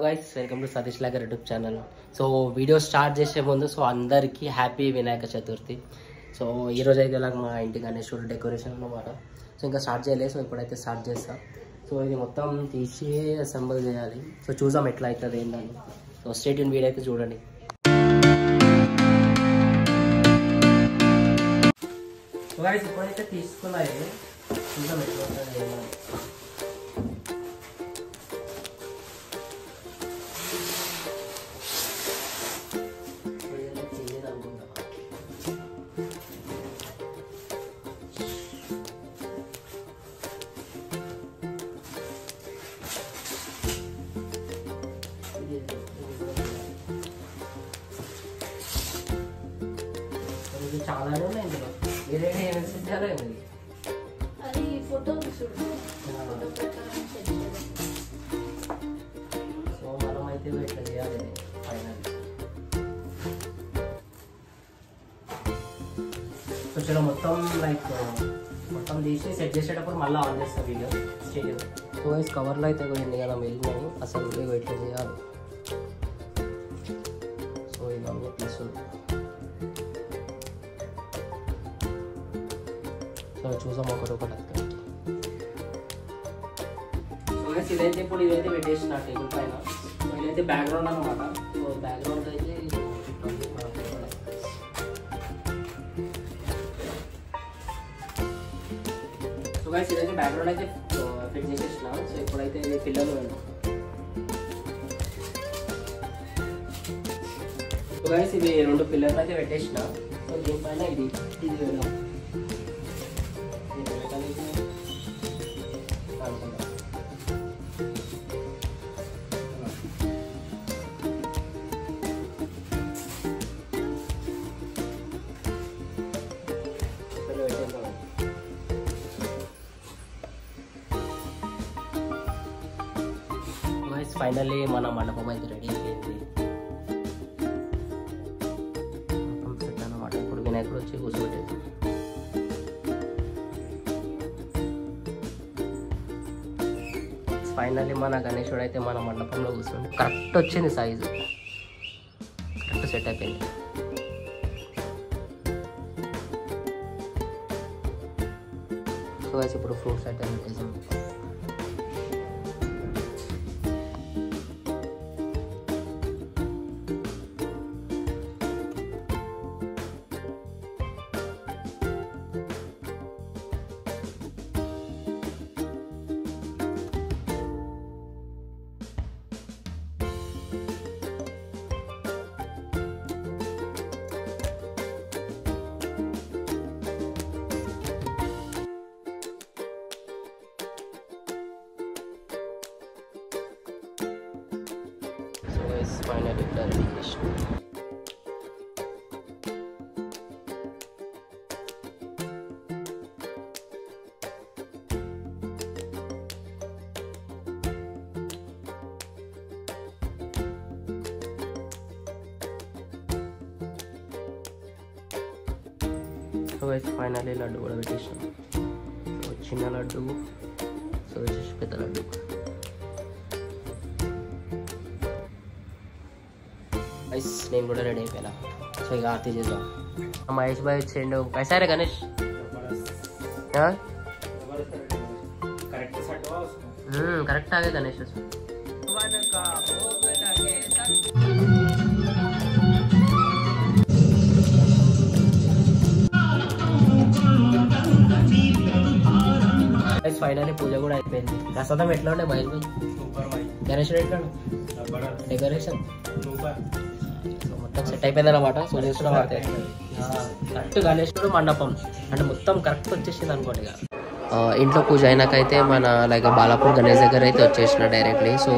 Guys welcome to Satish logger YouTube channel. So video start చేసే ముందు అందరికీ హ్యాపీ వినాయక చతుర్థి. సో ఈరోజు అయితే ఇలా మా ఇంటి గణేశుడు డెకరేషన్ అన్నమాట. సో ఇంకా స్టార్ట్ చేయలేదు. సో ఇప్పుడైతే స్టార్ట్ చేస్తాం. సో ఇది మొత్తం తీసి అసెంబుల్ చేయాలి. సో చూద్దాం ఎట్లా అవుతుంది ఏంటని. సో స్ట్రేట్ ఇన్ వీడియో అయితే చూడండి. సో గైస్ ఇప్పుడైతే తీసుకున్నాయి, చూద్దాం ఎట్లా ఉంటుంది ఏంటని. చాలానే ఉన్నాయి ఇందులో. మీరే ఏమేసారో ఏమి అది ఫోటో చూడు. సో మనం అయితే ఇట్లా చేయాలి ఫైనల్. సో చలో మొత్తం మొత్తం తీసి సెట్ చేసేటప్పుడు మళ్ళీ ఆన్ చేస్తాం వీడియో స్టేజ్. సో వైస్ కవర్లో అయితే కొన్ని కదా వెళ్ళినాయి, అసలు ఇట్లా చేయాలి. సో ఇవన్నీ తీసుకుంది. సో చూసాం ఒకటి సో ఇదైతే ఇప్పుడు ఇదైతే పెట్టేసిన టేబుల్ పైన. సో ఇదైతే బ్యాక్గ్రౌండ్ అనమాట. సో బ్యాక్గ్రౌండ్ అయితే సో గైస్ ఇదైతే బ్యాక్గ్రౌండ్ అయితే ఫిట్ చేసేసిన. సో ఇప్పుడైతే ఇది పిల్లలు సో గైస్ ఇవి 2 పిల్లర్లు అయితే పెట్టేసిన. సో దీనిపైన ఇది వేద్దాం. ఫైనల్లీ మన మండపం అయితే రెడీ అయిపోయింది అన్నమాట. ఇప్పుడు వినాయకుడు వచ్చి కూర్చోబెట్టేది. ఫైనల్లీ మన గణేశుడు అయితే మన మండపంలో కూర్చోండి. కరెక్ట్ వచ్చింది సైజు, కరెక్ట్ సెట్ అయిపోయింది. సో గైస్ ఇప్పుడు ఫ్రూట్స్ అయితే పెట్టేసాం. Finally ఇట్లా రెడీ చేసిన. సో గైస్ ఫైనల్లీ లడ్డు కూడా పెట్టేసాం. సో చిన్న లడ్డు, సో వచ్చేసి పెద్ద లడ్డు. నేను కూడా రెడీ అయిపోయినా. సో ఇక ఆర్తి చేద్దాం. మహేష్ భాయ్ వచ్చేయండు. కైసారే గణేష్? కరెక్ట్ ఆగే గణేష్. ఫైనల్లీ పూజ కూడా అయిపోయింది. ప్రసాదం ఎట్లా ఉండే మహేష్ భాయ్? గణేష్ ఎట్లా డెకరేషన్ మొత్తం సెట్ అయిపోయింది అనమాట. సో చూస్తున్నాం కరెక్ట్ గణేశుడు మండపం అంటే మొత్తం కరెక్ట్ వచ్చేసింది అనుకోండి. ఇక ఇంట్లో పూజ అయినాకైతే మన బాలాపూర్ గణేష్ దగ్గర అయితే వచ్చేసిన డైరెక్ట్లీ. సో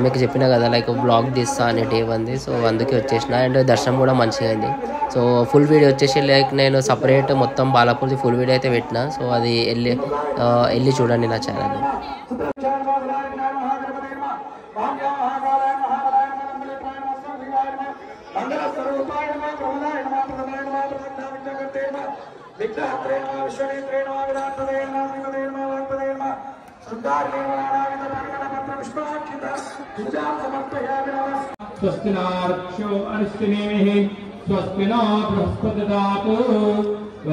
మీకు చెప్పిన కదా బ్లాగ్ తీస్తా అనే డే ఉంది. సో అందుకే వచ్చేసిన. అండ్ దర్శనం కూడా మంచిగా అయింది. సో ఫుల్ వీడియో వచ్చేసి నేను సపరేట్ మొత్తం బాలాపూర్ది ఫుల్ వీడియో అయితే పెట్టిన. సో అది వెళ్ళి చూడండి నా ఛానల్. विग्रह स्वस्ति नार्क्ष्यो अरिष्टिनेमिः स्वस्ति नो बृहस्पति ददातु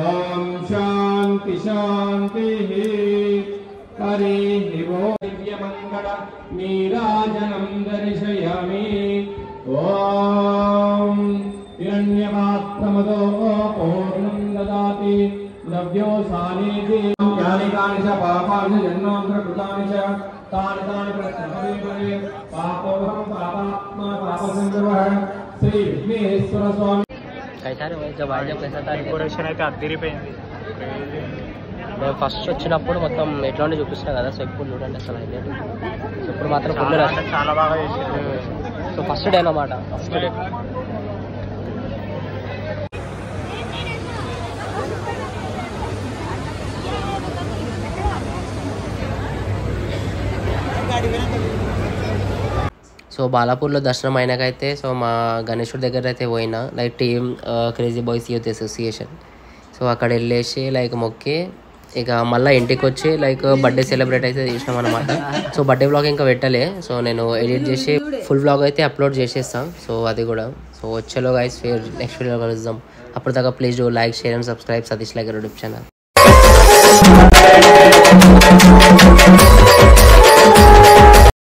ओम शांति शांतिः हरिः ओम दिव्यमङ्गल नीराजनं दर्शयामि ओम हिरण्यपात्रमदो पूर्णं ददाति द्रव्यो सानिधि यानि कानि च पापानि जन्मान्तरकृतानि च तानि तानि प्रत्यहरे पापोऽहं पापात्मा पापसंभवः श्री विघ्नेश्वर स्वामी कैसा रे जब आया कैसा था డెకరేషన్ అయితే అదిరిపోయింది. మేము ఫస్ట్ వచ్చినప్పుడు మొత్తం ఎట్లాంటి చూపిస్తున్నా కదా. సో ఇప్పుడు చూడండి అసలు హైలైట్. సో ఇప్పుడు మాత్రం ఫుల్ రష్. చాలా బాగా చేశారు. సో ఫస్ట్ డే అన్నమాట. ఫస్ట్ డే సో బాలాపూర్లో దర్శనం అయినాకైతే సో మా గణేశుడి దగ్గర అయితే పోయినా like team crazy boys youth association. So అక్కడ వెళ్ళేసి లైక్ మొక్కి ఇక మళ్ళీ ఇంటికి వచ్చి లైక్ బర్త్డే సెలబ్రేట్ అయితే చేసినాం అనమాట. సో బర్త్డే వ్లాగ్ ఇంకా పెట్టలే. సో నేను ఎడిట్ చేసి ఫుల్ వ్లాగ్ అయితే అప్లోడ్ చేసేస్తాను. సో అది కూడా సో వచ్చేలో గైస్ నెక్స్ట్ వీడియో కలుద్దాం. అప్పుడు దాకా please do like share and subscribe Satish like YouTube channel.